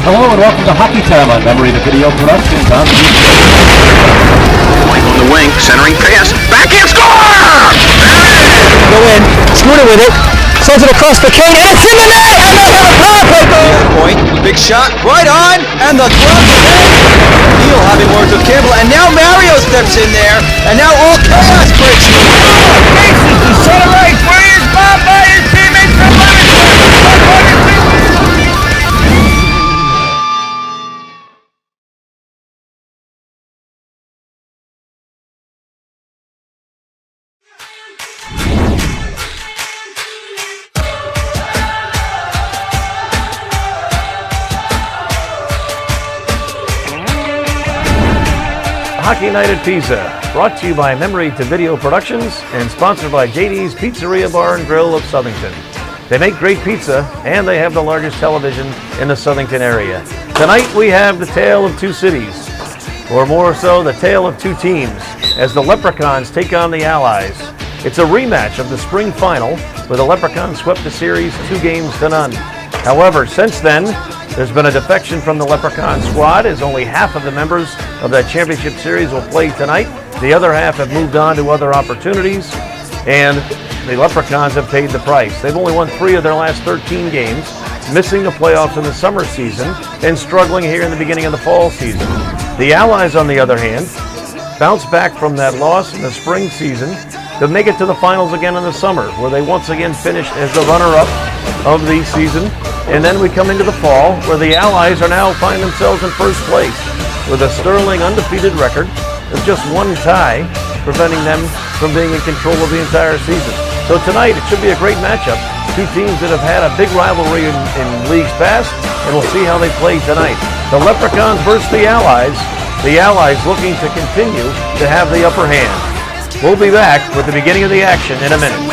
Hello and welcome to Hockey Time on Memory to Video Productions on Point on the wing, centering pass, backhand score! Go in, Scooter with it, sends it across the Kane, and it's in the net, and they have a power play goal! Point, big shot, right on, and the glove Neal having words with Campbell, and now Mario steps in there, and now all chaos breaks loose. Faces to center right, where he is bombed by his teammates from Hockey Night at PISA, brought to you by Memory to Video Productions and sponsored by JD's Pizzeria Bar and Grill of Southington. They make great pizza and they have the largest television in the Southington area. Tonight we have the tale of two cities, or more so the tale of two teams, as the Leprechauns take on the Allies. It's a rematch of the spring final where the Leprechauns swept the series 2-0. However, since then, there's been a defection from the Leprechaun squad, as only half of the members of that championship series will play tonight. The other half have moved on to other opportunities, and the Leprechauns have paid the price. They've only won 3 of their last 13 games, missing the playoffs in the summer season and struggling here in the beginning of the fall season. The Allies, on the other hand, bounced back from that loss in the spring season to make it to the finals again in the summer, where they once again finished as the runner-up of the season. And then we come into the fall, where the Allies are now find themselves in first place with a sterling undefeated record of just 1 tie, preventing them from being in control of the entire season. So tonight, it should be a great matchup. Two teams that have had a big rivalry in leagues past, and we'll see how they play tonight. The Leprechauns versus the Allies looking to continue to have the upper hand. We'll be back with the beginning of the action in a minute.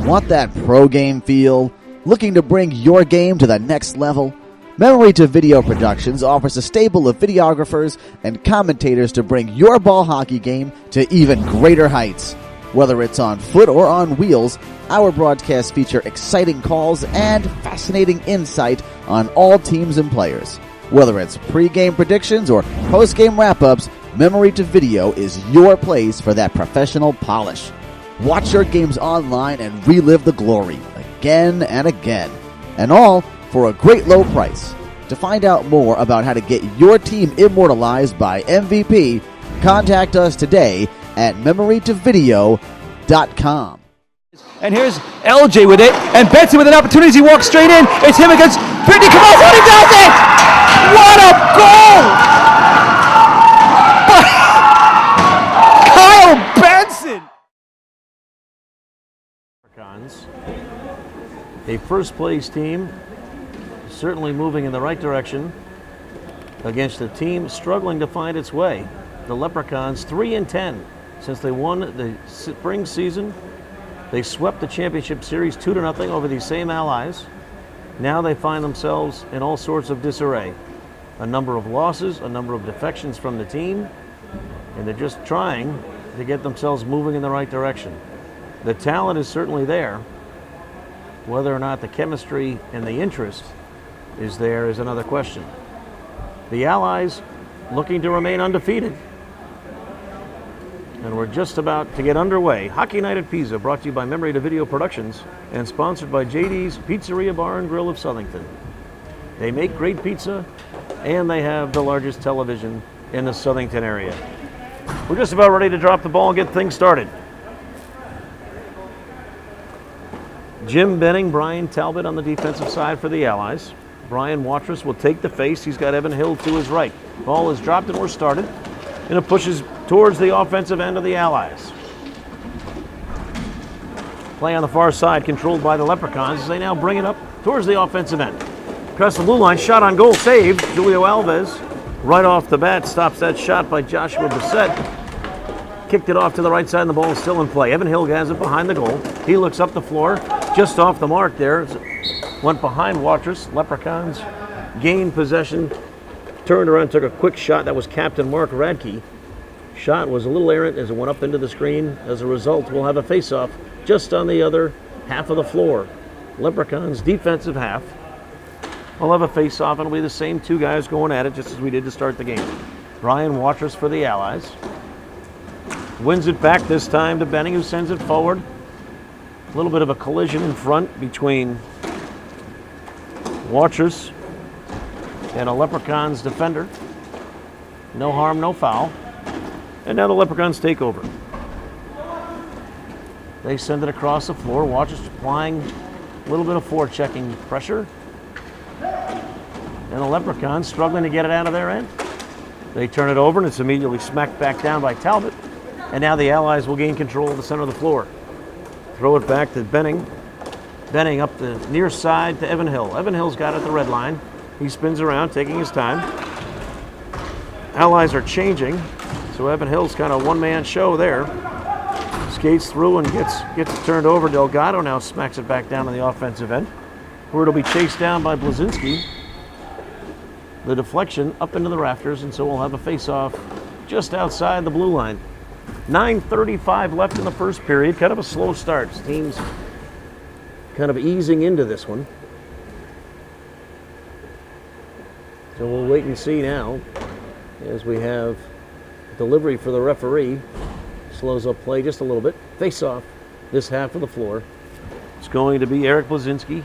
Want that pro game feel? Looking to bring your game to the next level? Memory to Video Productions offers a stable of videographers and commentators to bring your ball hockey game to even greater heights. Whether it's on foot or on wheels, our broadcasts feature exciting calls and fascinating insight on all teams and players. Whether it's pre-game predictions or post-game wrap-ups, Memory to Video is your place for that professional polish. Watch your games online and relive the glory again and again, and all for a great low price. To find out more about how to get your team immortalized by MVP, contact us today at memorytovideo.com. And here's LJ with it, and Benson with an opportunity as he walks straight in. It's him against Brittany Camargo, and he does it! What a goal! Kyle Benson! A first-place team, certainly moving in the right direction against a team struggling to find its way. The Leprechauns 3-10 since they won the spring season. They swept the championship series 2-0 over these same Allies. Now they find themselves in all sorts of disarray. A number of losses, a number of defections from the team, and they're just trying to get themselves moving in the right direction. The talent is certainly there. Whether or not the chemistry and the interest is there is another question. The Allies looking to remain undefeated. And we're just about to get underway. Hockey Night at PISA, brought to you by Memory to Video Productions and sponsored by JD's Pizzeria Bar and Grill of Southington. They make great pizza and they have the largest television in the Southington area. We're just about ready to drop the ball and get things started. Jim Benning, Brian Talbot on the defensive side for the Allies. Brian Watrous will take the face. He's got Evan Hill to his right. Ball is dropped and we're started. And it pushes towards the offensive end of the Allies. Play on the far side controlled by the Leprechauns as they now bring it up towards the offensive end. Across the blue line, shot on goal, saved. Julio Alves right off the bat stops that shot by Joshua Bissett. Kicked it off to the right side and the ball is still in play. Evan Hill has it behind the goal. He looks up the floor, just off the mark there. Went behind Watrous. Leprechauns gained possession, turned around, took a quick shot. That was Captain Mark Radke. Shot was a little errant as it went up into the screen. As a result, we'll have a face-off just on the other half of the floor. Leprechauns defensive half. We'll have a face-off, and it'll be the same two guys going at it just as we did to start the game. Brian Watrous for the Allies. Wins it back this time to Benning, who sends it forward. A little bit of a collision in front between Watrous and a Leprechauns defender. No harm, no foul. And now the Leprechauns take over. They send it across the floor. Watrous applying a little bit of forechecking pressure. And the Leprechauns struggling to get it out of their end. They turn it over, and it's immediately smacked back down by Talbot. And now the Allies will gain control of the center of the floor. Throw it back to Benning. Benning up the near side to Evan Hill. Evan Hill's got it at the red line. He spins around, taking his time. Allies are changing, so Evan Hill's kind of one-man show there. Skates through and gets it turned over. Delgado now smacks it back down on the offensive end, where it'll be chased down by Blazinski. The deflection up into the rafters, and so we'll have a face-off just outside the blue line. 9:35 left in the first period. Kind of a slow start. Teams kind of easing into this one. So we'll wait and see now as we have delivery for the referee. Slows up play just a little bit. Face-off this half of the floor. It's going to be Eric Blazinski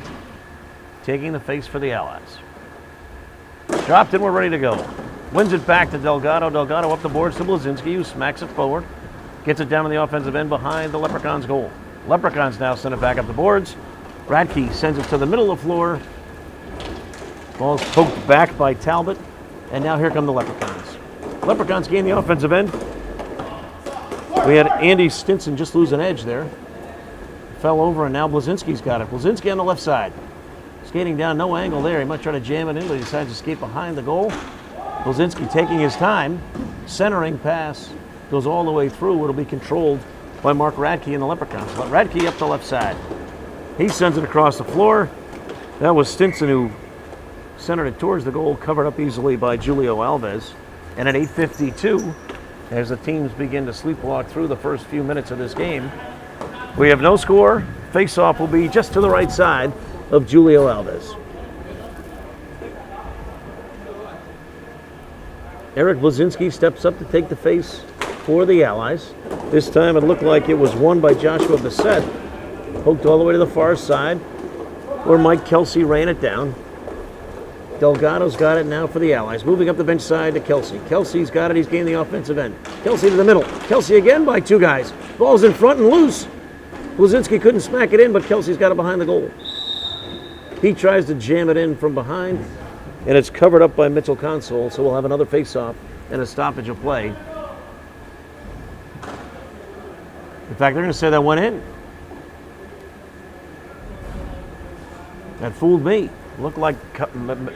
taking the face for the Allies. Dropped and we're ready to go. Wins it back to Delgado. Delgado up the boards to Blazinski, who smacks it forward. Gets it down on the offensive end behind the Leprechauns' goal. Leprechauns now send it back up the boards. Radke sends it to the middle of the floor. Ball's poked back by Talbot. And now here come the Leprechauns. Leprechauns gain the offensive end. We had Andy Stinson just lose an edge there. Fell over, and now Blazinski's got it. Blazinski on the left side. Skating down, no angle there. He might try to jam it in, but he decides to skate behind the goal. Blazinski taking his time. Centering pass goes all the way through. It'll be controlled by Mark Radke and the Leprechauns. Radke up the left side. He sends it across the floor. That was Stinson who centered it towards the goal, covered up easily by Julio Alves. And at 8:52, as the teams begin to sleepwalk through the first few minutes of this game, we have no score. Face-off will be just to the right side of Julio Alves. Eric Blazinski steps up to take the face for the Allies. This time it looked like it was won by Joshua Bissett. Poked all the way to the far side, where Mike Kelsey ran it down. Delgado's got it now for the Allies. Moving up the bench side to Kelsey. Kelsey's got it. He's gained the offensive end. Kelsey to the middle. Kelsey again by two guys. Ball's in front and loose. Blazinski couldn't smack it in, but Kelsey's got it behind the goal. He tries to jam it in from behind, and it's covered up by Mitchell Console, so we'll have another face-off and a stoppage of play. In fact, they're going to say that went in. That fooled me. Looked like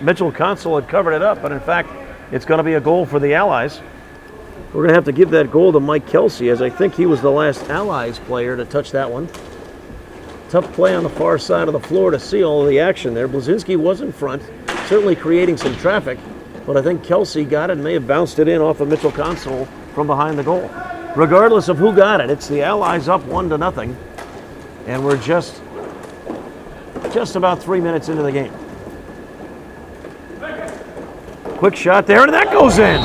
Mitchell Console had covered it up, but in fact, it's going to be a goal for the Allies. We're going to have to give that goal to Mike Kelsey, as I think he was the last Allies player to touch that one. Tough play on the far side of the floor to see all of the action there. Blazinski was in front, certainly creating some traffic, but I think Kelsey got it and may have bounced it in off of Mitchell Console from behind the goal. Regardless of who got it, it's the Allies up 1-0, and we're just about 3 minutes into the game. Quick shot there, and that goes in.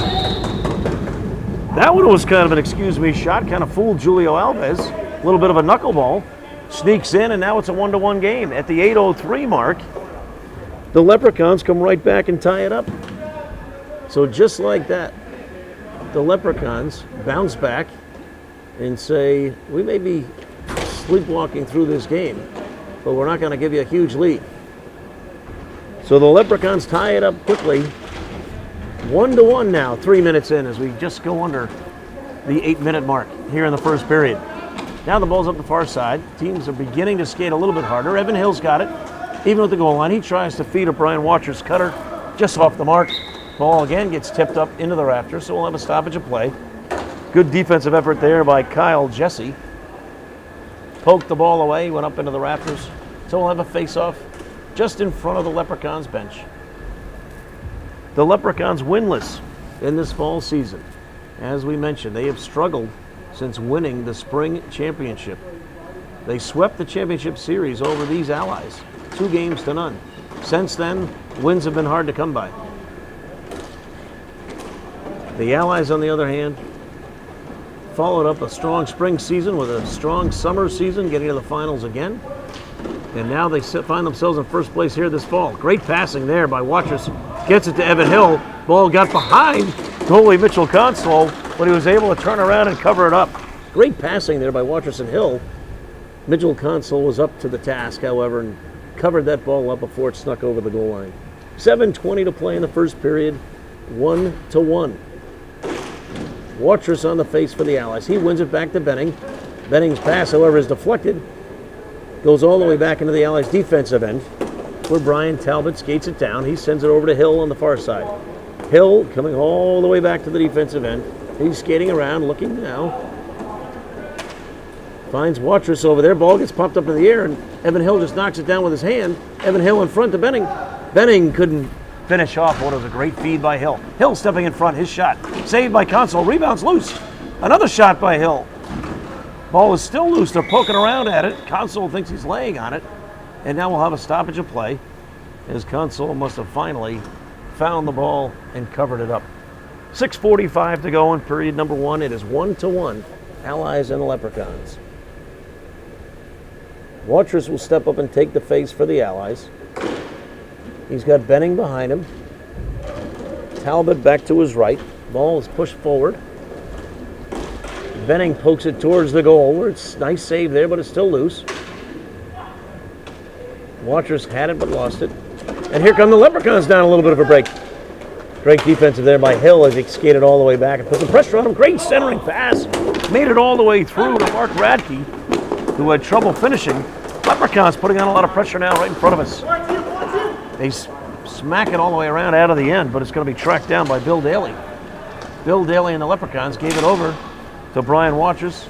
That one was kind of an excuse-me shot, kind of fooled Julio Alves. A little bit of a knuckleball. Sneaks in, and now it's a 1-1 game. At the 8:03 mark, the Leprechauns come right back and tie it up. So just like that, the Leprechauns bounce back and say, we may be sleepwalking through this game, but we're not going to give you a huge lead. So the Leprechauns tie it up quickly. 1-1 now, 3 minutes in, as we just go under the 8-minute mark here in the first period. Now the ball's up the far side. Teams are beginning to skate a little bit harder. Evan Hill's got it. Even with the goal line, he tries to feed a Brian Watrous cutter just off the mark. Ball again gets tipped up into the rafters, so we'll have a stoppage of play. Good defensive effort there by Kyle Jesse. Poked the ball away, went up into the rafters. So we'll have a face-off just in front of the Leprechauns bench. The Leprechauns winless in this fall season. As we mentioned, they have struggled since winning the spring championship. They swept the championship series over these Allies. 2-0. Since then, wins have been hard to come by. The Allies, on the other hand, followed up a strong spring season with a strong summer season, getting to the finals again. And now they find themselves in first place here this fall. Great passing there by Watrous. Gets it to Evan Hill. Ball got behind goalie Mitchell Console, but he was able to turn around and cover it up. Great passing there by Watrous and Hill. Mitchell Console was up to the task, however, and covered that ball up before it snuck over the goal line. 7:20 to play in the first period. 1-1. Watrous on the face for the Allies. He wins it back to Benning. Benning's pass, however, is deflected. Goes all the way back into the Allies' defensive end, where Brian Talbot skates it down. He sends it over to Hill on the far side. Hill coming all the way back to the defensive end. He's skating around, looking now. Finds Watrous over there. Ball gets popped up in the air, and Evan Hill just knocks it down with his hand. Evan Hill in front to Benning. Benning couldn't finish off what was a great feed by Hill. Hill stepping in front, his shot. Saved by Console, rebounds loose. Another shot by Hill. Ball is still loose, they're poking around at it. Console thinks he's laying on it. And now we'll have a stoppage of play, as Console must have finally found the ball and covered it up. 6:45 to go in period number 1. It is 1-1, Allies and the Leprechauns. Watrous will step up and take the face for the Allies. He's got Benning behind him. Talbot back to his right. Ball is pushed forward. Benning pokes it towards the goal, where it's a nice save there, but it's still loose. Watrous had it but lost it. And here come the Leprechauns down a little bit of a break. Great defensive there by Hill as he skated all the way back and put some pressure on him. Great centering pass. Made it all the way through to Mark Radke, who had trouble finishing. Leprechauns putting on a lot of pressure now right in front of us. They smack it all the way around out of the end, but it's going to be tracked down by Bill Daly. Bill Daly and the Leprechauns gave it over to Brian Watrous,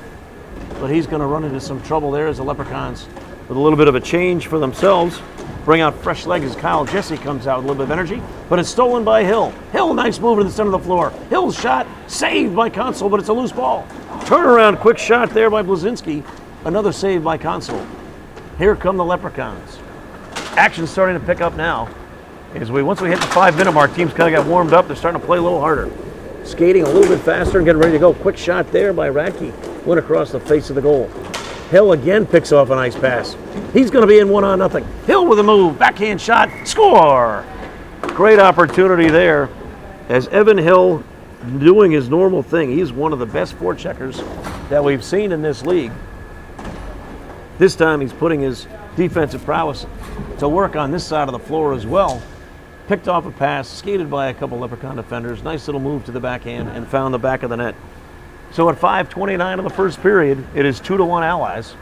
but he's going to run into some trouble there as the Leprechauns, with a little bit of a change for themselves, bring out fresh legs as Kyle Jesse comes out with a little bit of energy, but it's stolen by Hill. Hill, nice move to the center of the floor. Hill's shot, saved by Console, but it's a loose ball. Turnaround, quick shot there by Blazinski. Another save by Console. Here come the Leprechauns. Action's starting to pick up now. Once we hit the 5-minute mark, teams kind of got warmed up. They're starting to play a little harder. Skating a little bit faster and getting ready to go. Quick shot there by Radke. Went across the face of the goal. Hill again picks off a nice pass. He's going to be in 1-0. Hill with a move. Backhand shot. Score! Great opportunity there as Evan Hill doing his normal thing. He's one of the best forecheckers that we've seen in this league. This time he's putting his defensive prowess to work on this side of the floor as well. Picked off a pass, skated by a couple Leprechaun defenders. Nice little move to the backhand and found the back of the net. So at 5:29 of the first period, it is 2-1 Allies,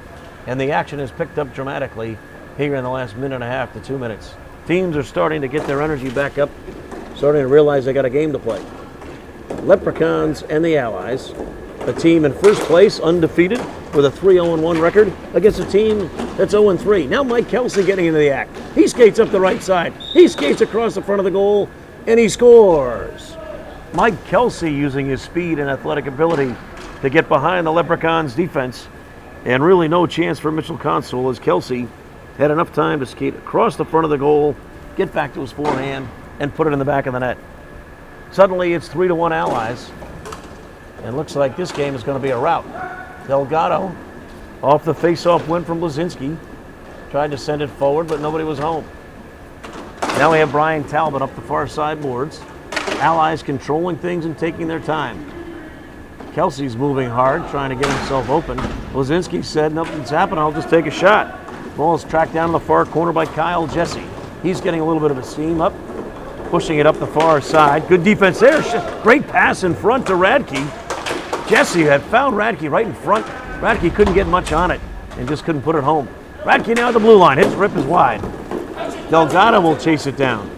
and the action has picked up dramatically here in the last minute and a half to 2 minutes. Teams are starting to get their energy back up, starting to realize they got a game to play. Leprechauns and the Allies, a team in first place, undefeated, with a 3-0-1 record against a team that's 0-3. Now Mike Kelsey getting into the act. He skates up the right side. He skates across the front of the goal, and he scores. Mike Kelsey using his speed and athletic ability to get behind the Leprechauns' defense, and really no chance for Mitchell Console as Kelsey had enough time to skate across the front of the goal, get back to his forehand, and put it in the back of the net. Suddenly it's 3-1 Allies, and looks like this game is going to be a rout. Delgado, off the face-off win from Blazinski, tried to send it forward, but nobody was home. Now we have Brian Talbot up the far side boards. Allies controlling things and taking their time. Kelsey's moving hard, trying to get himself open. Blazinski said, nothing's happened, I'll just take a shot. Ball is tracked down in the far corner by Kyle Jesse. He's getting a little bit of a seam up, pushing it up the far side. Good defense there. Great pass in front to Radke. Jesse had found Radke right in front. Radke couldn't get much on it and just couldn't put it home. Radke now at the blue line. His rip is wide. Delgado will chase it down.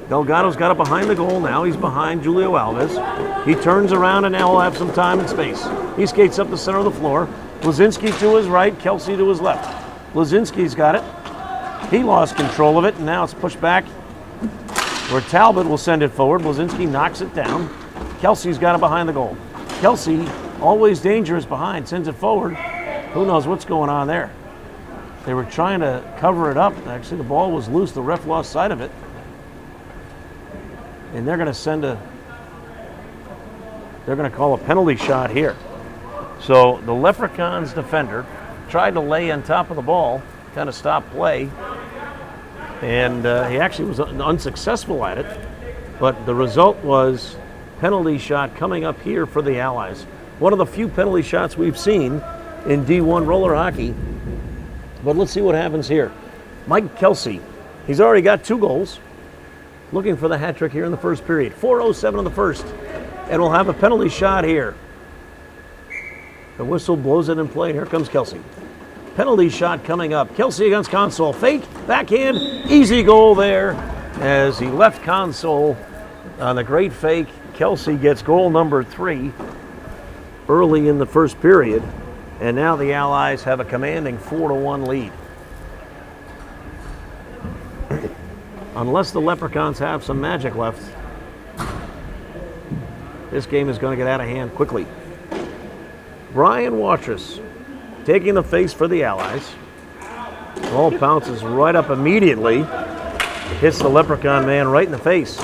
Delgado's got it behind the goal now. He's behind Julio Alves. He turns around and now he'll have some time and space. He skates up the center of the floor. Blazinski to his right, Kelsey to his left. Blazinski's got it. He lost control of it, and now it's pushed back where Talbot will send it forward. Blazinski knocks it down. Kelsey's got it behind the goal. Kelsey, always dangerous behind, sends it forward. Who knows what's going on there? They were trying to cover it up. Actually, the ball was loose. The ref lost sight of it. And they're going to call a penalty shot here. So the Leprechauns defender tried to lay on top of the ball, kind of stop play. And he actually was unsuccessful at it. But the result was penalty shot coming up here for the Allies. One of the few penalty shots we've seen in D1 roller hockey. But let's see what happens here. Mike Kelsey, he's already got 2 goals. Looking for the hat trick here in the first period. 4:07 in the first. And we'll have a penalty shot here. The whistle blows it in play. Here comes Kelsey. Penalty shot coming up. Kelsey against Console. Fake, backhand, easy goal there. As he left Console on the great fake, Kelsey gets goal number 3 early in the first period. And now the Allies have a commanding 4-1 lead. Unless the Leprechauns have some magic left, this game is going to get out of hand quickly. Brian Watrous taking the face for the Allies. Ball bounces right up immediately. Hits the Leprechaun man right in the face.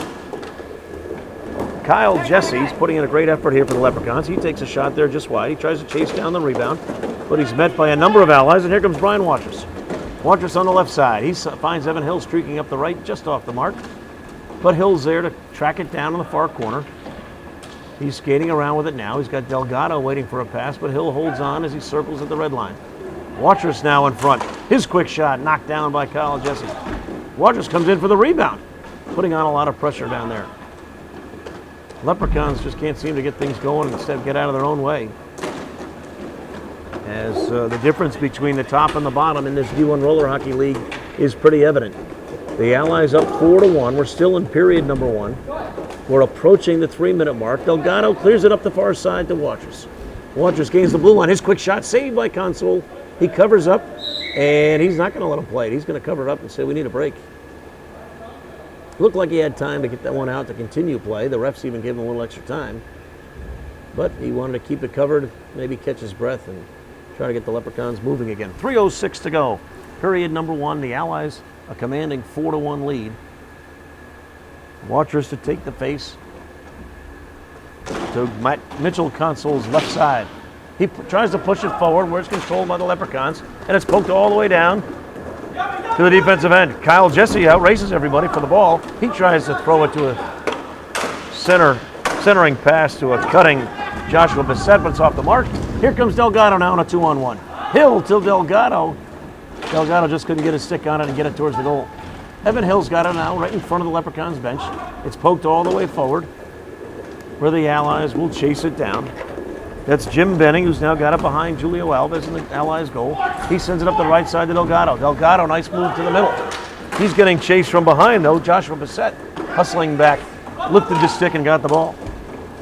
Kyle Jesse's putting in a great effort here for the Leprechauns. He takes a shot there just wide. He tries to chase down the rebound, but he's met by a number of Allies, and here comes Brian Watrous. Watrous on the left side. He finds Evan Hill streaking up the right, just off the mark. But Hill's there to track it down in the far corner. He's skating around with it now. He's got Delgado waiting for a pass, but Hill holds on as he circles at the red line. Watrous now in front. His quick shot knocked down by Kyle Jesse. Watrous comes in for the rebound, putting on a lot of pressure down there. Leprechauns just can't seem to get things going and instead get out of their own way. As the difference between the top and the bottom in this D1 roller hockey league is pretty evident. The Allies up 4-1. We're still in period number 1. We're approaching the 3-minute mark. Delgado clears it up the far side to Watrous. Watrous gains the blue line. His quick shot saved by Console. He covers up, and he's not going to let him play it. He's going to cover it up and say, we need a break. Looked like he had time to get that one out to continue play. The refs even gave him a little extra time. But he wanted to keep it covered, maybe catch his breath and try to get the Leprechauns moving again. 3:06 to go. Period number 1. The Allies a commanding 4-1 lead. Watrous to take the face to Mitchell Console's left side. He tries to push it forward where it's controlled by the Leprechauns, and it's poked all the way down to the defensive end. Kyle Jesse outraces everybody for the ball. He tries to throw it to a centering pass to a cutting Joshua Bissett, but it's off the mark. Here comes Delgado now on a 2-on-1. Hill to Delgado. Delgado just couldn't get his stick on it and get it towards the goal. Evan Hill's got it now right in front of the Leprechauns bench. It's poked all the way forward where the Allies will chase it down. That's Jim Benning, who's now got it behind Julio Alves in the Allies' goal. He sends it up the right side to Delgado. Delgado, nice move to the middle. He's getting chased from behind, though. Joshua Bissett hustling back, lifted the stick and got the ball.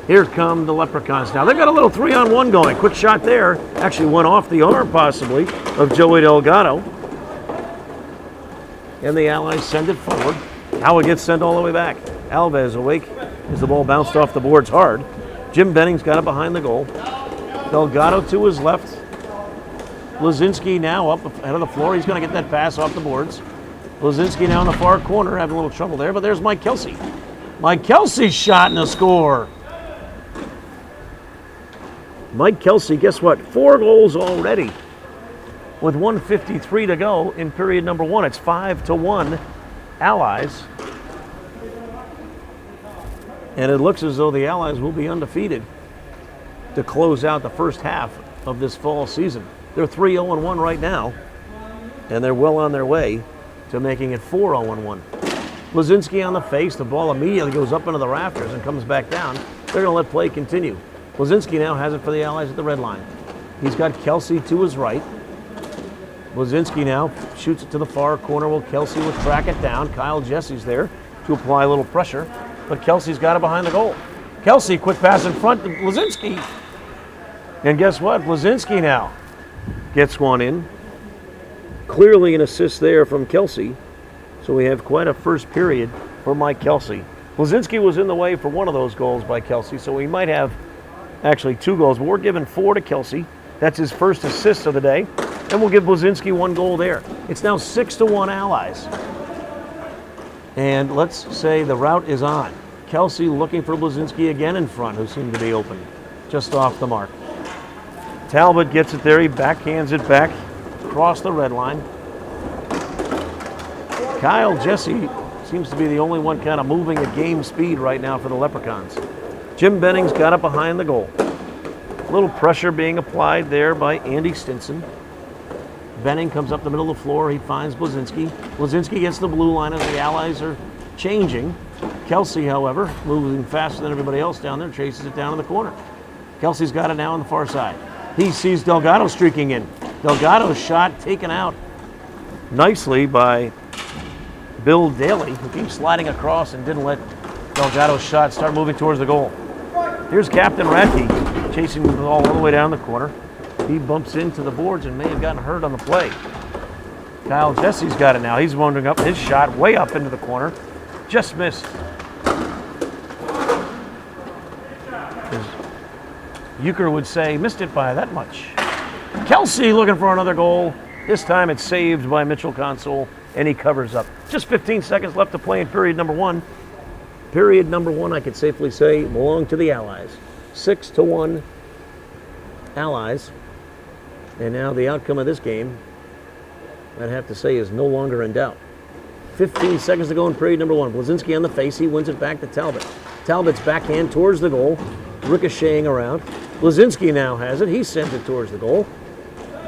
Here come the Leprechauns now. They've got a little 3-on-1 going. Quick shot there. Actually went off the arm, possibly, of Joey Delgado. And the Allies send it forward. Now it gets sent all the way back. Alves awake as the ball bounced off the boards hard. Jim Benning's got it behind the goal. Delgado to his left. Blazinski now up ahead of the floor. He's going to get that pass off the boards. Blazinski now in the far corner, having a little trouble there, but there's Mike Kelsey. Mike Kelsey's shot and a score. Mike Kelsey, guess what? 4 goals already. With 1:53 to go in period number 1. It's 5-1 Allies. And it looks as though the Allies will be undefeated to close out the first half of this fall season. They're 3-0-1 right now, and they're well on their way to making it 4-0-1. Blazinski on the face. The ball immediately goes up into the rafters and comes back down. They're going to let play continue. Blazinski now has it for the Allies at the red line. He's got Kelsey to his right. Blazinski now shoots it to the far corner. Well, Kelsey will track it down. Kyle Jesse's there to apply a little pressure, but Kelsey's got it behind the goal. Kelsey, quick pass in front to Blazinski. And guess what? Blazinski now gets one in. Clearly an assist there from Kelsey. So we have quite a first period for Mike Kelsey. Blazinski was in the way for one of those goals by Kelsey, so we might have actually 2 goals. But we're giving 4 to Kelsey. That's his first assist of the day. and we'll give Blazinski 1 goal there. It's now 6-1 Allies. And let's say the route is on. Kelsey looking for Blazinski again in front, who seemed to be open, just off the mark. Talbot gets it there. He backhands it back across the red line. Kyle Jesse seems to be the only one kind of moving at game speed right now for the Leprechauns. Jim Benning's got it behind the goal. A little pressure being applied there by Andy Stinson. Benning comes up the middle of the floor. He finds Blazinski. Blazinski gets the blue line as the Allies are changing. Kelsey, however, moving faster than everybody else down there, chases it down in the corner. Kelsey's got it now on the far side. He sees Delgado streaking in. Delgado's shot taken out nicely by Bill Daly, who keeps sliding across and didn't let Delgado's shot start moving towards the goal. Here's Captain Radke chasing the ball all the way down the corner. He bumps into the boards and may have gotten hurt on the play. Kyle Jesse's got it now. He's wandering up. His shot way up into the corner. Just missed. As Euchre would say, missed it by that much. Kelsey looking for another goal. This time it's saved by Mitchell Console, and he covers up. Just 15 seconds left to play in period number 1. Period number 1, I could safely say, belonged to the Allies. 6-1 Allies. And now the outcome of this game, I'd have to say, is no longer in doubt. 15 seconds to go in period number 1. Blazinski on the face. He wins it back to Talbot. Talbot's backhand towards the goal, ricocheting around. Blazinski now has it. He sends it towards the goal.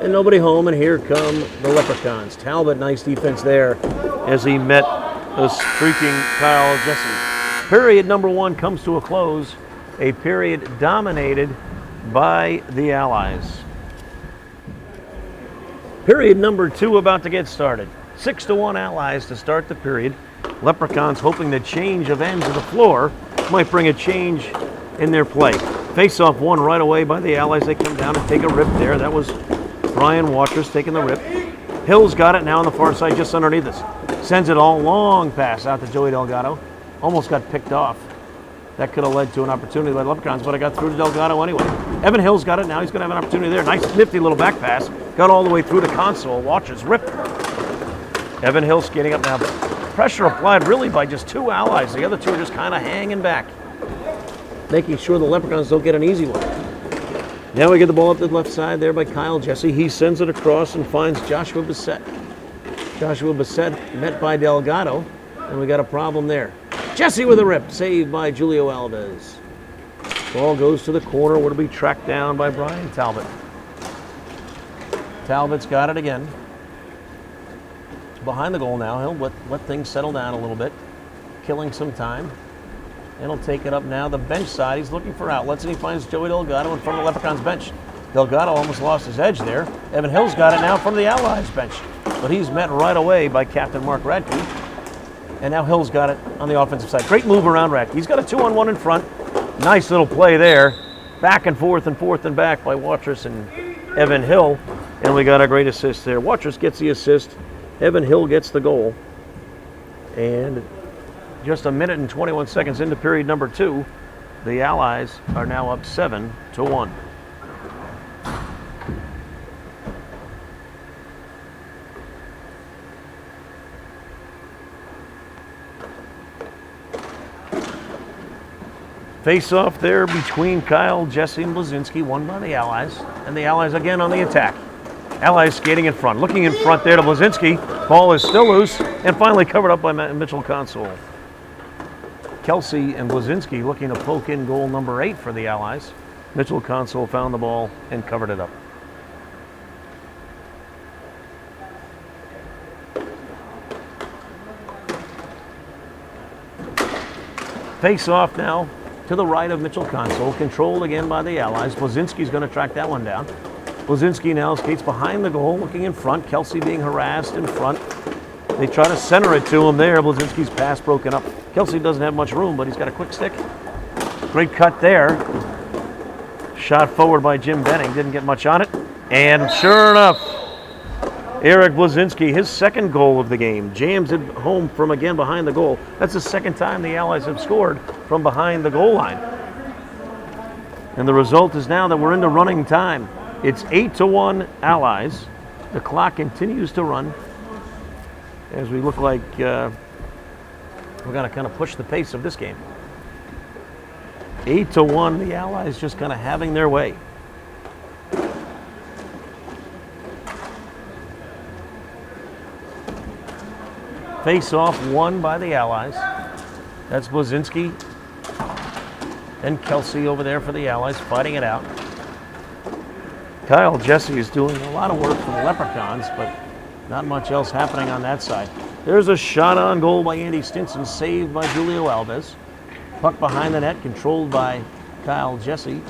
And nobody home, and here come the Leprechauns. Talbot, nice defense there as he met the streaking Kyle Jesse. Period number 1 comes to a close. A period dominated by the Allies. Period number 2 about to get started. 6-1 Allies to start the period. Leprechauns hoping the change of ends of the floor might bring a change in their play. Face-off won right away by the Allies. They come down and take a rip there. That was Brian Waters taking the rip. Hill's got it now on the far side just underneath us. Sends it all long pass out to Joey Delgado. Almost got picked off. That could have led to an opportunity by the Leprechauns, but I got through to Delgado anyway. Evan Hill's got it now. He's going to have an opportunity there. Nice, nifty little back pass. Got all the way through the console. Watches ripped. Evan Hill skating up now. Pressure applied really by just 2 Allies. The other 2 are just kind of hanging back, making sure the Leprechauns don't get an easy one. Now we get the ball up to the left side there by Kyle Jesse. He sends it across and finds Joshua Bissett. Joshua Bissett met by Delgado, and we got a problem there. Jesse with a rip, saved by Julio Alves. Ball goes to the corner, where it'll be tracked down by Brian Talbot. Talbot's got it again. Behind the goal now. He'll let things settle down a little bit, killing some time. And he'll take it up now the bench side. He's looking for outlets, and he finds Joey Delgado in front of the Leprechauns bench. Delgado almost lost his edge there. Evan Hill's got it now from the Allies bench, but he's met right away by Captain Mark Radke. And now Hill's got it on the offensive side. Great move around Radke. He's got a 2-on-1 in front. Nice little play there. Back and forth and back by Watrous and Evan Hill. And we got a great assist there. Watrous gets the assist. Evan Hill gets the goal. And just a minute and 21 seconds into period number 2, the Allies are now up 7-1. Face-off there between Kyle, Jesse, and Blazinski, won by the Allies. And the Allies again on the attack. Allies skating in front. Looking in front there to Blazinski. Ball is still loose and finally covered up by Mitchell Console. Kelsey and Blazinski looking to poke in goal number 8 for the Allies. Mitchell Console found the ball and covered it up. Face off now to the right of Mitchell Console, controlled again by the Allies. Blazinski's going to track that one down. Blazinski now skates behind the goal, looking in front. Kelsey being harassed in front. They try to center it to him there. Blazinski's pass broken up. Kelsey doesn't have much room, but he's got a quick stick. Great cut there. Shot forward by Jim Benning. Didn't get much on it. And sure enough, Eric Blazinski, his second goal of the game, jams it home from again behind the goal. That's the second time the Allies have scored from behind the goal line. And the result is now that we're into running time. It's 8-1 Allies. The clock continues to run as we look like we're going to kind of push the pace of this game. 8-1, the Allies just kind of having their way. Face off won by the Allies. That's Blazinski and Kelsey over there for the Allies fighting it out. Kyle Jesse is doing a lot of work for the Leprechauns, but not much else happening on that side. There's a shot on goal by Andy Stinson, saved by Julio Alves. Puck behind the net, controlled by Kyle Jesse,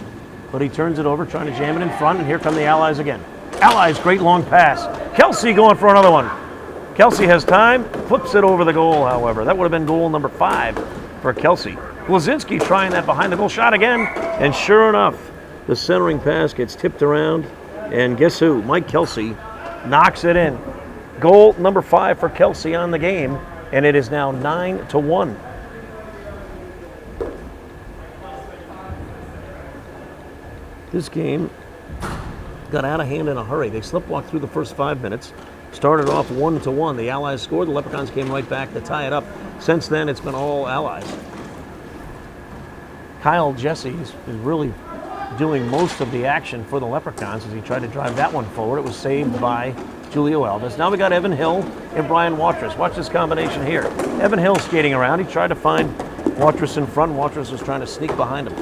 but he turns it over, trying to jam it in front, and here come the Allies again. Allies, great long pass. Kelsey going for another one. Kelsey has time, flips it over the goal, however. That would have been goal number 5 for Kelsey. Blazinski trying that behind the goal shot again, and sure enough, the centering pass gets tipped around, and guess who? Mike Kelsey knocks it in. Goal number 5 for Kelsey on the game, and it is now 9-1. This game got out of hand in a hurry. They slipwalked through the first 5 minutes. Started off 1-1. The Allies scored. The Leprechauns came right back to tie it up. Since then, it's been all Allies. Kyle Jesse is really doing most of the action for the Leprechauns as he tried to drive that one forward. It was saved by Julio Alves. Now we got Evan Hill and Brian Watrous. Watch this combination here. Evan Hill skating around. He tried to find Watrous in front. Watrous was trying to sneak behind him.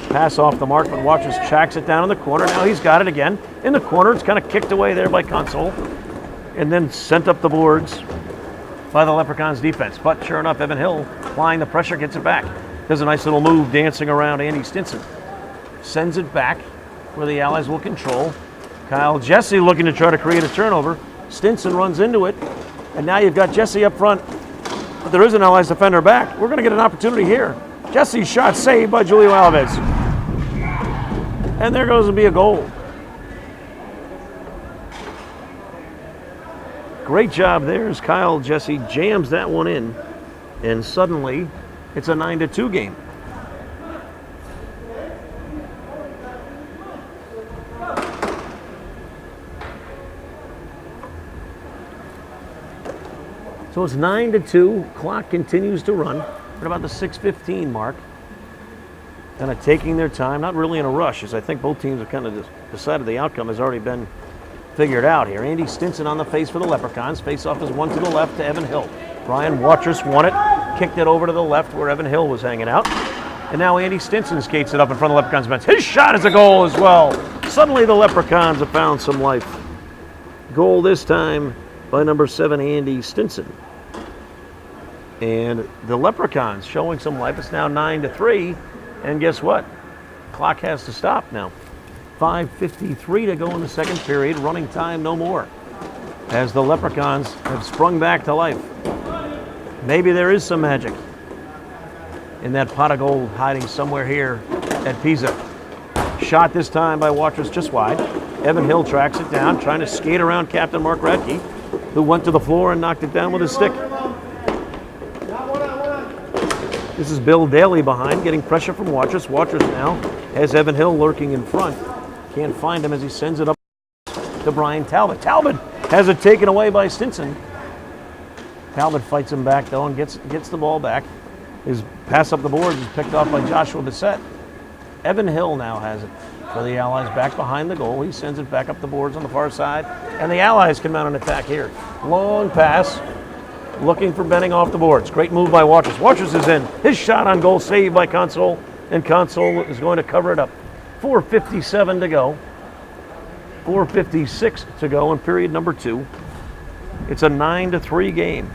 Pass off the mark, but Watrous tracks it down in the corner. Now he's got it again in the corner. It's kind of kicked away there by Console, and then sent up the boards by the Leprechauns defense. But sure enough, Evan Hill, applying the pressure, gets it back. Does a nice little move dancing around Andy Stinson. Sends it back where the Allies will control. Kyle Jesse looking to try to create a turnover. Stinson runs into it, and now you've got Jesse up front. But there is an Allies defender back. We're going to get an opportunity here. Jesse's shot saved by Julio Alves. And there goes to be a goal. Great job there as Kyle Jesse jams that one in, and suddenly it's a 9-2 game. So it's 9-2. Clock continues to run at about the 6:15 mark. Kind of taking their time, not really in a rush, as I think both teams have kind of decided the outcome has already been figured out here. Andy Stinson on the face for the Leprechauns. Face-off is one to the left to Evan Hill. Brian Watrous won it, kicked it over to the left where Evan Hill was hanging out. And now Andy Stinson skates it up in front of the Leprechauns bench. His shot is a goal as well. Suddenly the Leprechauns have found some life. Goal this time by number 7, Andy Stinson. And the Leprechauns showing some life. It's now 9-3. And guess what? Clock has to stop now. 5:53 to go in the second period. Running time no more, as the Leprechauns have sprung back to life. Maybe there is some magic in that pot of gold hiding somewhere here at PISA. Shot this time by Watrous just wide. Evan Hill tracks it down, trying to skate around Captain Mark Radke, who went to the floor and knocked it down with his stick. This is Bill Daly behind, getting pressure from Watrous. Watrous now has Evan Hill lurking in front. Can't find him as he sends it up to Brian Talbot. Talbot has it taken away by Stinson. Talbot fights him back, though, and gets the ball back. His pass up the boards is picked off by Joshua Bissett. Evan Hill now has it for the Allies back behind the goal. He sends it back up the boards on the far side, and the Allies can mount an attack here. Long pass, looking for Benning off the boards. Great move by Watrous. Watrous is in. His shot on goal saved by Console, and Console is going to cover it up. 4:57 to go. 4:56 to go in period number 2. It's a 9-3 game.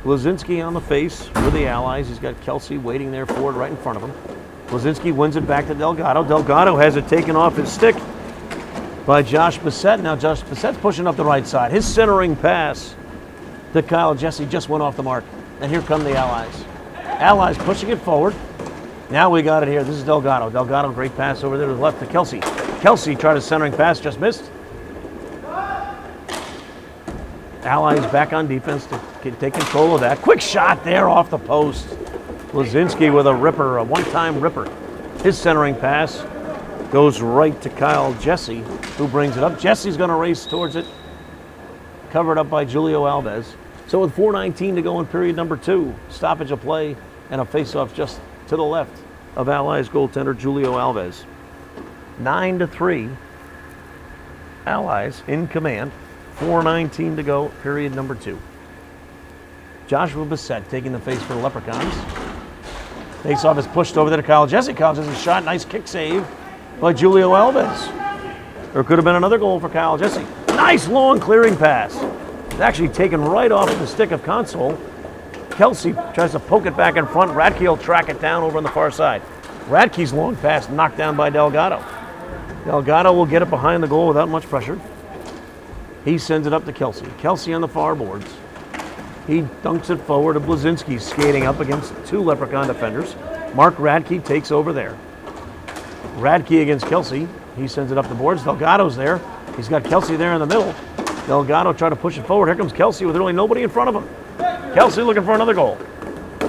Blazinski on the face with the Allies. He's got Kelsey waiting there for it right in front of him. Blazinski wins it back to Delgado. Delgado has it taken off his stick by Josh Bissett. Now Josh Bissett's pushing up the right side. His centering pass to Kyle Jesse just went off the mark. And here come the Allies. Allies pushing it forward. Now we got it here. This is Delgado. Delgado, great pass over there to the left to Kelsey. Kelsey tried a centering pass, just missed. Allies back on defense to take control of that. Quick shot there off the post. Blazinski with a ripper, a one-time ripper. His centering pass goes right to Kyle Jesse, who brings it up. Jesse's going to race towards it, covered up by Julio Alves. So with 4:19 to go in period number 2, stoppage of play and a face-off just to the left of Allies goaltender Julio Alves. 9-3, Allies in command. 4:19 to go, period number 2. Joshua Bissett taking the face for the Leprechauns. Face-off is pushed over there to Kyle Jesse. Kyle Jesse's shot, nice kick save by Julio Alves. There could have been another goal for Kyle Jesse. Nice long clearing pass. It's actually taken right off the stick of Console. Kelsey tries to poke it back in front. Radke will track it down over on the far side. Radke's long pass knocked down by Delgado. Delgado will get it behind the goal without much pressure. He sends it up to Kelsey. Kelsey on the far boards. He dunks it forward to Blazinski, skating up against 2 Leprechaun defenders. Mark Radke takes over there. Radke against Kelsey. He sends it up the boards. Delgado's there. He's got Kelsey there in the middle. Delgado trying to push it forward. Here comes Kelsey with really nobody in front of him. Kelsey looking for another goal.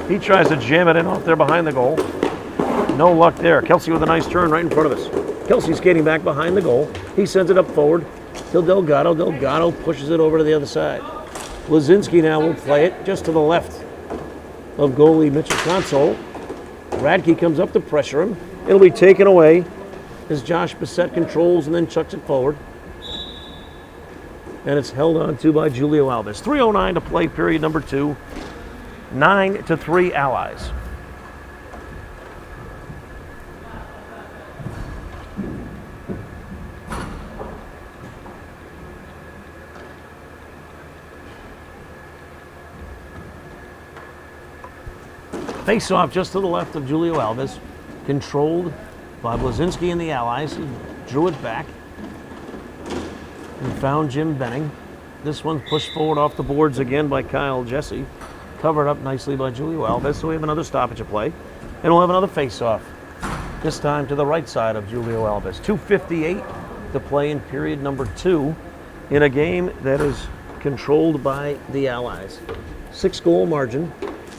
He tries to jam it in off there behind the goal. No luck there. Kelsey with a nice turn right in front of us. Kelsey skating back behind the goal. He sends it up forward to Delgado. Delgado pushes it over to the other side. Blazinski now will play it just to the left of goalie Mitchell Console. Radke comes up to pressure him. It'll be taken away as Josh Bissett controls and then chucks it forward. And it's held on to by Julio Alves. 3:09 to play, period number 2. 9-3 Allies. Face-off just to the left of Julio Alves, controlled by Blazinski and the Allies. He drew it back and found Jim Benning. This one's pushed forward off the boards again by Kyle Jesse, covered up nicely by Julio Alves. So we have another stoppage of play, and we'll have another face-off, this time to the right side of Julio Alves. 2:58 to play in period number 2 in a game that is controlled by the Allies. 6-goal margin.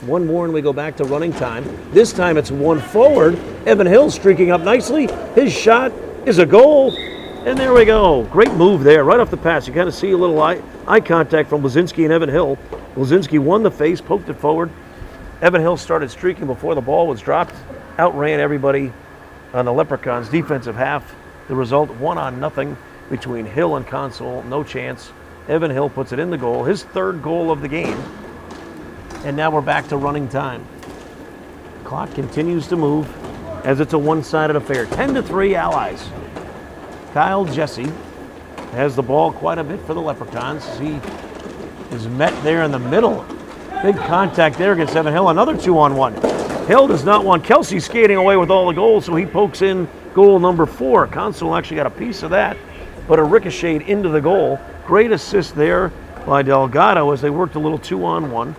One more and we go back to running time. This time it's one forward. Evan Hill streaking up nicely. His shot is a goal. And there we go. Great move there, right off the pass. You kind of see a little eye contact from Blazinski and Evan Hill. Blazinski won the face, poked it forward. Evan Hill started streaking before the ball was dropped. Outran everybody on the Leprechauns' defensive half. The result, 1-0 between Hill and Console. No chance. Evan Hill puts it in the goal. His 3rd goal of the game. And now we're back to running time. Clock continues to move as it's a one-sided affair. 10-3 Allies. Kyle Jesse has the ball quite a bit for the Leprechauns. He is met there in the middle. Big contact there against Evan Hill. Another 2-on-1. Hill does not want Kelsey skating away with all the goals, so he pokes in goal number 4. Console actually got a piece of that, but a ricochet into the goal. Great assist there by Delgado as they worked a little 2-on-1.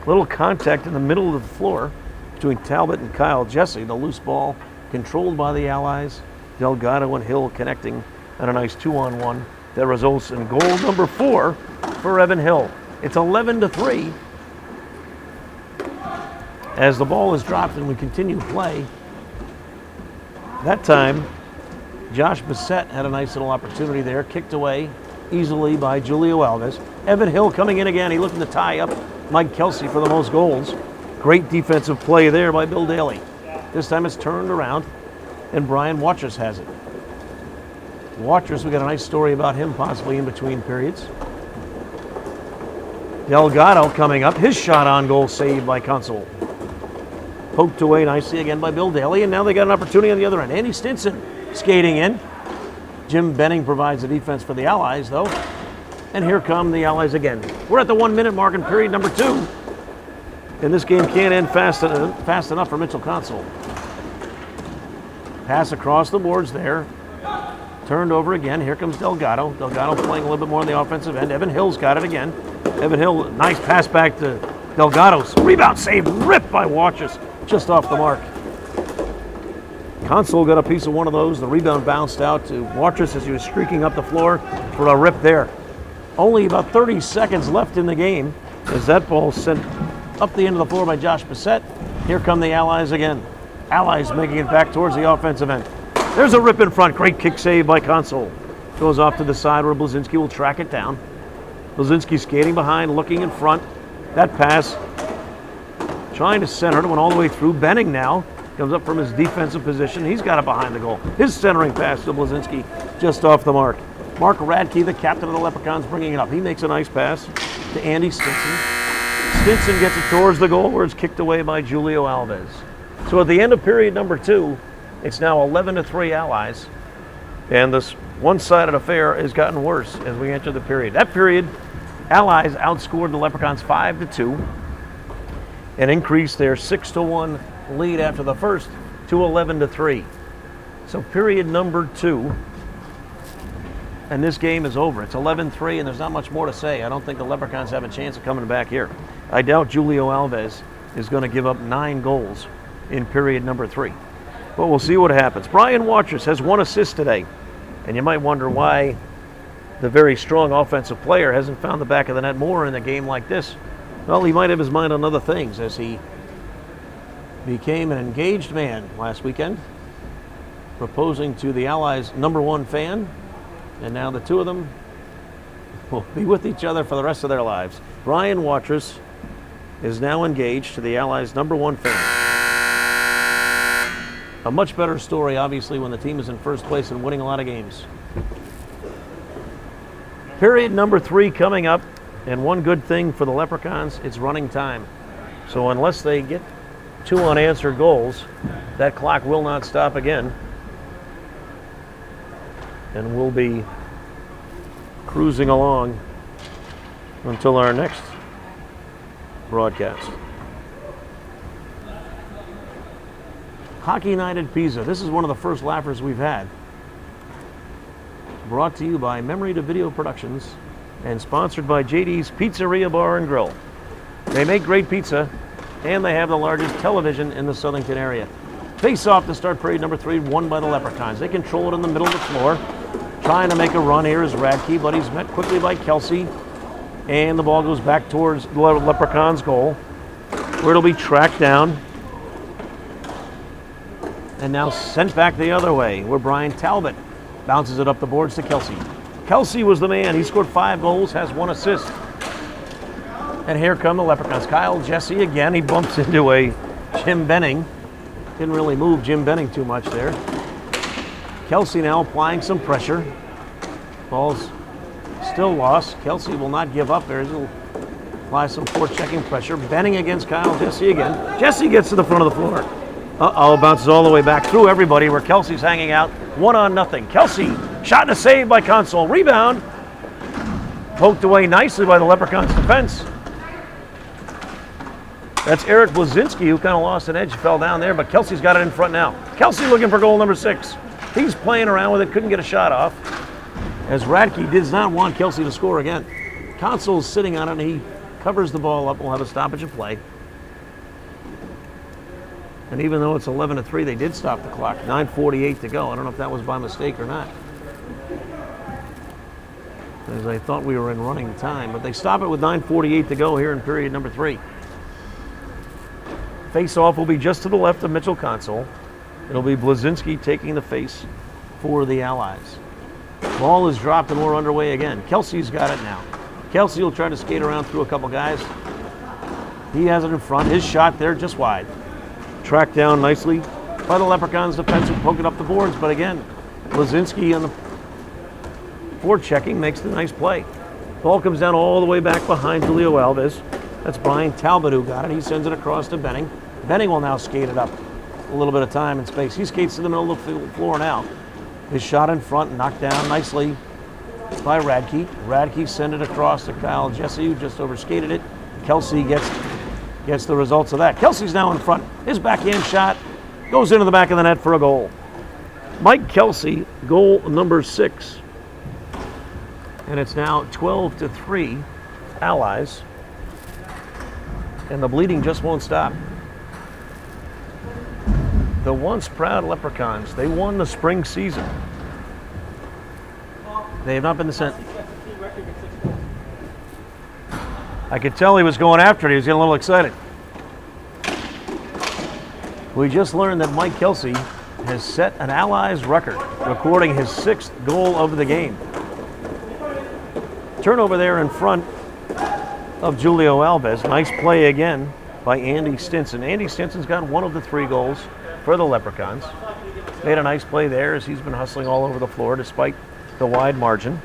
Little contact in the middle of the floor between Talbot and Kyle Jesse. The loose ball controlled by the Allies. Delgado and Hill connecting on a nice 2-on-1 that results in goal number 4 for Evan Hill. It's 11-3 as the ball is dropped and we continue play. That time, Josh Bissett had a nice little opportunity there, kicked away easily by Julio Alves. Evan Hill coming in again. He looking to tie up Mike Kelsey for the most goals. Great defensive play there by Bill Daly. This time it's turned around, and Brian Watrous has it. Watrous, we got a nice story about him possibly in between periods. Delgado coming up. His shot on goal saved by Console. Poked away nicely again by Bill Daly, and now they got an opportunity on the other end. Andy Stinson skating in. Jim Benning provides the defense for the Allies, though. And here come the Allies again. We're at the 1-minute mark in period number 2. And this game can't end fast enough for Mitchell Console. Pass across the boards there. Turned over again. Here comes Delgado. Delgado playing a little bit more on the offensive end. Evan Hill's got it again. Evan Hill, nice pass back to Delgado's. Rebound save, ripped by Watrous, just off the mark. Console got a piece of one of those. The rebound bounced out to Watrous as he was streaking up the floor for a rip there. Only about 30 seconds left in the game as that ball sent up the end of the floor by Josh Bissett. Here come the Allies again. Allies making it back towards the offensive end. There's a rip in front. Great kick save by Console. Goes off to the side where Blazinski will track it down. Blazinski skating behind, looking in front. That pass, trying to center it, went all the way through. Benning now comes up from his defensive position. He's got it behind the goal. His centering pass to Blazinski just off the mark. Mark Radke, the captain of the Leprechauns, bringing it up. He makes a nice pass to Andy Stinson. Stinson gets it towards the goal where it's kicked away by Julio Alves. So at the end of period number 2, it's now 11-3 Allies. And this one-sided affair has gotten worse as we enter the period. That period, Allies outscored the Leprechauns 5-2 and increased their 6-1 lead after the first to 11-3. So period number 2, and this game is over. It's 11-3, and there's not much more to say. I don't think the Leprechauns have a chance of coming back here. I doubt Julio Alves is going to give up 9 goals in period number 3. But we'll see what happens. Brian Watrous has 1 assist today, and you might wonder why the very strong offensive player hasn't found the back of the net more in a game like this. Well, he might have his mind on other things as he became an engaged man last weekend, proposing to the Allies' #1 fan, and now the two of them will be with each other for the rest of their lives. Brian Watrous is now engaged to the Allies' #1 fan. A much better story, obviously, when the team is in first place and winning a lot of games. Period number 3 coming up, and one good thing for the Leprechauns, it's running time. So unless they get 2 unanswered goals, that clock will not stop again. And we'll be cruising along until our next broadcast. Hockey Night at PISA. This is one of the first laughers we've had. Brought to you by Memory to Video Productions and sponsored by JD's Pizzeria Bar and Grill. They make great pizza and they have the largest television in the Southington area. Face off to start period number 3, won by the Leprechauns. They control it in the middle of the floor. Trying to make a run here is Radke, but he's met quickly by Kelsey. And the ball goes back towards the Leprechauns' goal, where it'll be tracked down. And now sent back the other way, where Brian Talbot bounces it up the boards to Kelsey. Kelsey was the man. He scored 5 goals, has 1 assist. And here come the Leprechauns. Kyle Jesse again. He bumps into a Jim Benning. Didn't really move Jim Benning too much there. Kelsey now applying some pressure. Ball's still lost. Kelsey will not give up there. He'll apply some forechecking pressure. Benning against Kyle Jesse again. Jesse gets to the front of the floor. Uh-oh, bounces all the way back through everybody where Kelsey's hanging out. 1-0. Kelsey, shot and a save by Console. Rebound. Poked away nicely by the Leprechauns defense. That's Eric Blazinski, who kind of lost an edge, fell down there, but Kelsey's got it in front now. Kelsey looking for goal number 6. He's playing around with it, couldn't get a shot off, as Radke does not want Kelsey to score again. Console's sitting on it, and he covers the ball up. We'll have a stoppage of play. And even though it's 11-3, they did stop the clock. 9:48 to go. I don't know if that was by mistake or not, as I thought we were in running time. But they stop it with 9:48 to go here in period number 3. Face-off will be just to the left of Mitchell Console. It'll be Blazinski taking the face for the Allies. Ball is dropped and we're underway again. Kelsey's got it now. Kelsey will try to skate around through a couple guys. He has it in front. His shot there just wide. Tracked down nicely by the Leprechauns defensive, poking up the boards. But again, Blazinski on the forechecking makes the nice play. Ball comes down all the way back behind Julio Alves. That's Brian Talbot who got it. He sends it across to Benning. Benning will now skate it up. A little bit of time and space. He skates to the middle of the floor now. His shot in front, knocked down nicely by Radke. Radke sent it across to Kyle Jesse, who just overskated it. Kelsey gets the results of that. Kelsey's now in front. His backhand shot goes into the back of the net for a goal. Mike Kelsey, goal number 6. And it's now 12-3 Allies. And the bleeding just won't stop. The once proud Leprechauns, they won the spring season. They have not been the sent. I could tell he was going after it. He was getting a little excited. We just learned that Mike Kelsey has set an Allies record, recording his 6th goal of the game. Turnover there in front of Julio Alves. Nice play again by Andy Stinson. Andy Stinson's got one of the 3 goals for the Leprechauns. Made a nice play there as he's been hustling all over the floor despite the wide margin.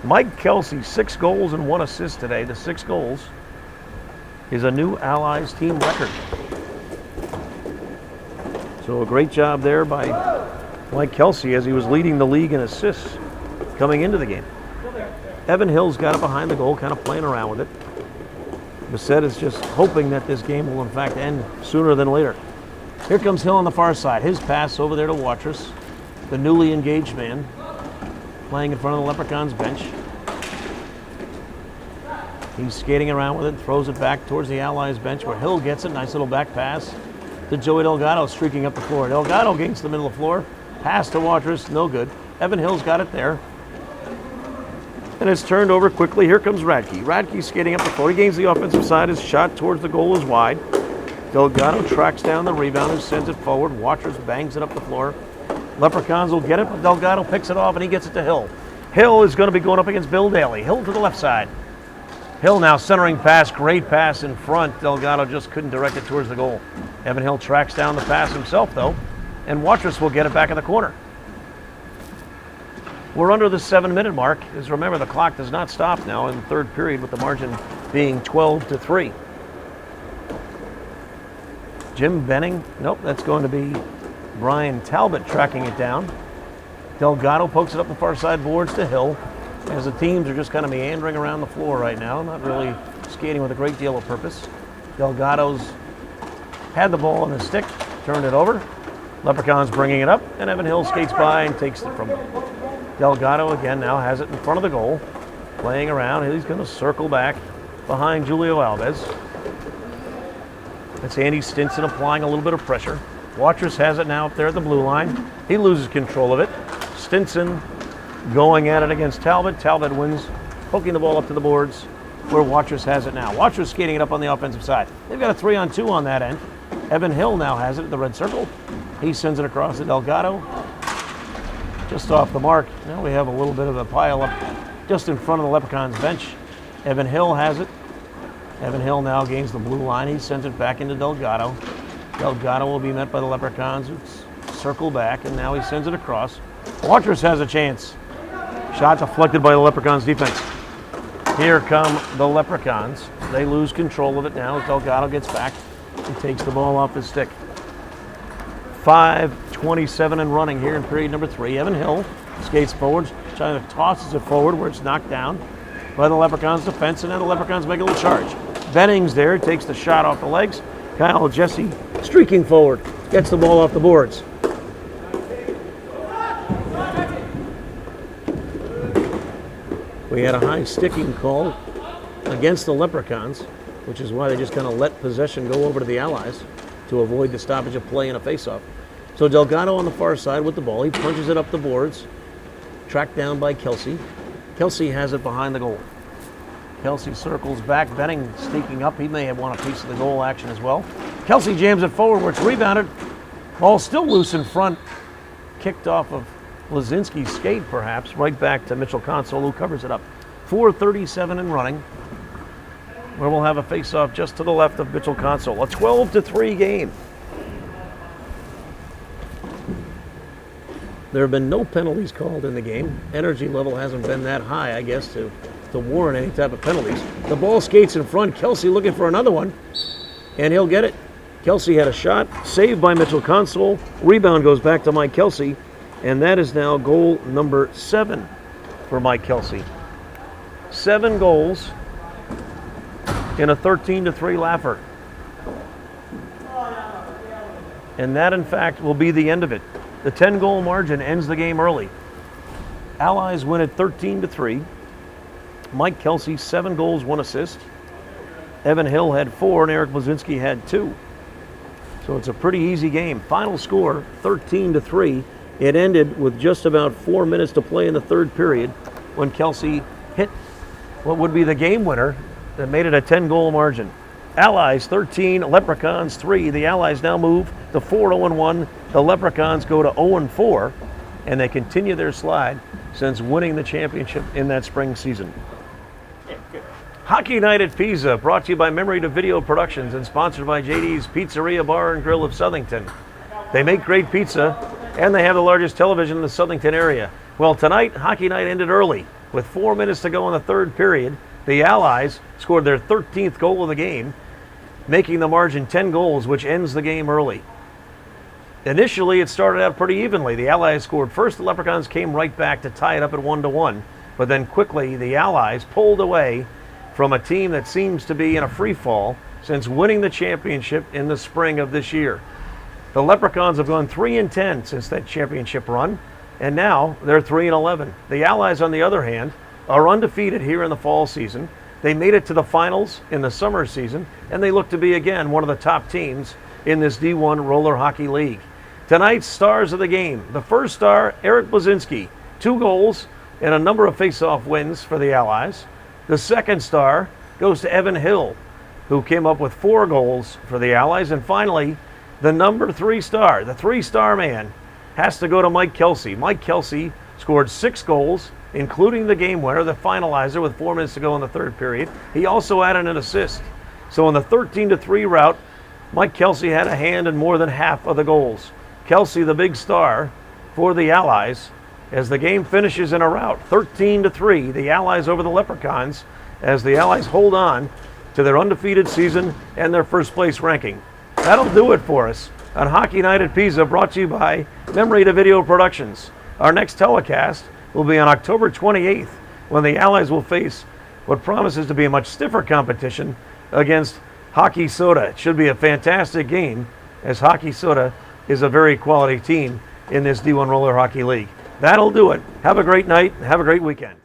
Mike Kelsey, 6 goals and 1 assist today. The 6 goals is a new Allies team record. So a great job there by Mike Kelsey as he was leading the league in assists coming into the game. Evan Hill's got it behind the goal, kind of playing around with it. Bissett is just hoping that this game will in fact end sooner than later. Here comes Hill on the far side. His pass over there to Watrous, the newly engaged man, playing in front of the Leprechauns bench. He's skating around with it, throws it back towards the Allies bench where Hill gets it. Nice little back pass to Joey Delgado, streaking up the floor. Delgado gains the middle of the floor. Pass to Watrous, no good. Evan Hill's got it there. And it's turned over quickly. Here comes Radke. Radke's skating up the floor. He gains the offensive side. His shot towards the goal is wide. Delgado tracks down the rebound and sends it forward. Watrous bangs it up the floor. Leprechauns will get it, but Delgado picks it off and he gets it to Hill. Hill is going to be going up against Bill Daly. Hill to the left side. Hill now centering pass. Great pass in front. Delgado just couldn't direct it towards the goal. Evan Hill tracks down the pass himself, though, and Watrous will get it back in the corner. We're under the 7-minute mark. As remember, the clock does not stop now in the third period with the margin being 12-3. Jim Benning, nope, that's going to be Brian Talbot tracking it down. Delgado pokes it up the far side boards to Hill as the teams are just kind of meandering around the floor right now, not really skating with a great deal of purpose. Delgado's had the ball on his stick, turned it over. Leprechauns bringing it up, and Evan Hill skates by and takes it from him. Delgado again now has it in front of the goal, playing around. He's going to circle back behind Julio Alves. That's Andy Stinson applying a little bit of pressure. Watrous has it now up there at the blue line. He loses control of it. Stinson going at it against Talbot. Talbot wins, poking the ball up to the boards where Watrous has it now. Watrous skating it up on the offensive side. They've got a 3-on-2 on that end. Evan Hill now has it at the red circle. He sends it across to Delgado. Just off the mark. Now we have a little bit of a pile up just in front of the Leprechauns bench. Evan Hill has it. Evan Hill now gains the blue line. He sends it back into Delgado. Delgado will be met by the Leprechauns. Circle back, and now he sends it across. Watrous has a chance. Shot deflected by the Leprechauns defense. Here come the Leprechauns. They lose control of it now as Delgado gets back and takes the ball off his stick. 5:27 and running here in period number 3. Evan Hill skates forward, trying to tosses it forward where it's knocked down by the Leprechauns defense, and then the Leprechauns make a little charge. Bennings there takes the shot off the legs. Kyle Jesse streaking forward, gets the ball off the boards. We had a high sticking call against the Leprechauns, which is why they just kind of let possession go over to the Allies to avoid the stoppage of play in a faceoff. So Delgado on the far side with the ball. He punches it up the boards, tracked down by Kelsey. Kelsey has it behind the goal. Kelsey circles back. Benning sneaking up. He may have won a piece of the goal action as well. Kelsey jams it forward where it's rebounded. Ball still loose in front. Kicked off of Lazinski's skate, perhaps, right back to Mitchell Console, who covers it up. 4:37 and running, where we'll have a face-off just to the left of Mitchell Console. A 12-3 game. There have been no penalties called in the game. Energy level hasn't been that high, I guess, to warrant any type of penalties. The ball skates in front. Kelsey looking for another one, and he'll get it. Kelsey had a shot, saved by Mitchell Console. Rebound goes back to Mike Kelsey, and that is now goal number 7 for Mike Kelsey. 7 goals in a 13-3 laugher. And that, in fact, will be the end of it. The 10-goal margin ends the game early. Allies win at 13-3. Mike Kelsey, 7 goals, 1 assist. Evan Hill had 4, and Eric Blazinski had 2. So it's a pretty easy game. Final score, 13-3. It ended with just about 4 minutes to play in the third period when Kelsey hit what would be the game winner that made it a 10-goal margin. Allies 13, Leprechauns 3. The Allies now move to 4-0-1. The Leprechauns go to 0-4, and they continue their slide since winning the championship in that spring season. Hockey Night at Pisa, brought to you by Memory to Video Productions and sponsored by JD's Pizzeria Bar and Grill of Southington. They make great pizza, and they have the largest television in the Southington area. Well, tonight, Hockey Night ended early. With 4 minutes to go in the third period, the Allies scored their 13th goal of the game, making the margin 10 goals, which ends the game early. Initially, it started out pretty evenly. The Allies scored first. The Leprechauns came right back to tie it up at 1-1. But then quickly, the Allies pulled away from a team that seems to be in a free fall since winning the championship in the spring of this year. The Leprechauns have gone 3-10 since that championship run, and now they're 3-11. The Allies, on the other hand, are undefeated here in the fall season. They made it to the finals in the summer season, and they look to be, again, one of the top teams in this D1 Roller Hockey League. Tonight's stars of the game. The first star, Eric Blazinski, 2 goals and a number of face-off wins for the Allies. The second star goes to Evan Hill, who came up with 4 goals for the Allies. And finally, the number 3 star, the 3-star man, has to go to Mike Kelsey. Mike Kelsey scored 6 goals, including the game winner, the finalizer, with 4 minutes to go in the third period. He also added an assist. So in the 13-3 rout, Mike Kelsey had a hand in more than half of the goals. Kelsey, the big star for the Allies, as the game finishes in a rout, 13-3, the Allies over the Leprechauns, as the Allies hold on to their undefeated season and their first place ranking. That'll do it for us on Hockey Night at Pisa, brought to you by Memory to Video Productions. Our next telecast will be on October 28th, when the Allies will face what promises to be a much stiffer competition against Hockey Soda. It should be a fantastic game, as Hockey Soda is a very quality team in this D1 Roller Hockey League. That'll do it. Have a great night. Have a great weekend.